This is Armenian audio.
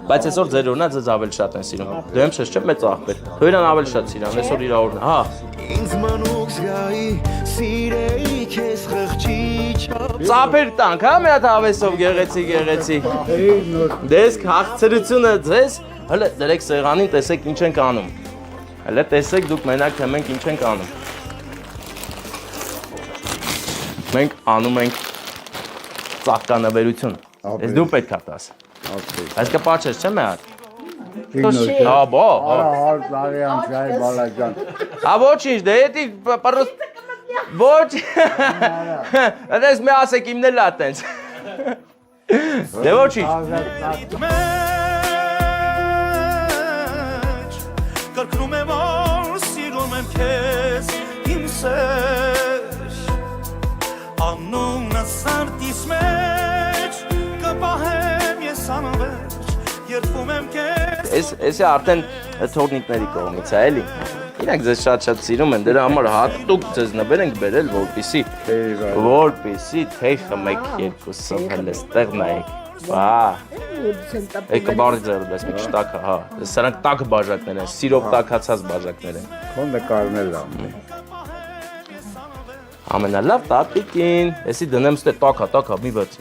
Բայց այսօր ձեր օրնա ձեզ ավելի շատ են սիրում։ Դու եմ շեշ չէ մեծ աղբեր։ Դու իրան ավելի շատ սիրան, այսօր իր օրն է, հա։ Ինձ մանուկ զգայի, սիրեի քեզ խղճի չափ Ծափեր տանք, հա, մի հատ հավեսով գեղեցիկ։ Դες հաղցրությունը ձեզ, հələ դրեք սեղանին, տեսեք ինչ ենք անում։ Հələ տեսեք դուք մենակ թե մենք ինչ ենք անում։ Մենք անում ենք ծաղկանաբերություն։ Ես դու պետք է տաս։ Այս կպաչես չէ՞ մի հատ։ Հա, բա։ Հա, ոչինչ, դե էդի պարոս ոչ։ Այդպես մի ասեք իմն էլ ա տենց։ Դե ոչինչ։ Կրկնում եմ որ սիրում եմ քեզ իմ սեր Անունը սարտիս մեջ կպահեմ ես անվերջ երբում եմ քեզ Էսի արդեն թորնիկների կողմից է, էլի։ Իրանք ձեզ շատ սիրում են, դրա համար հատուկ ձեզ նվեր ենք բերել, որպեսի թեյ խմեք երկուսով, հələ ստեղ նայեք։ Բա։ Եկը բարի ձեռը դες մի քիչ տաք, հա։ Սրանք տաք բաժակներ են, սիրով տաքացած բաժակներ են։ Քո նկարներ լավ։ Ամենալավ տատիկին։ Էսի դնեմ ստե տաք, մի բացի։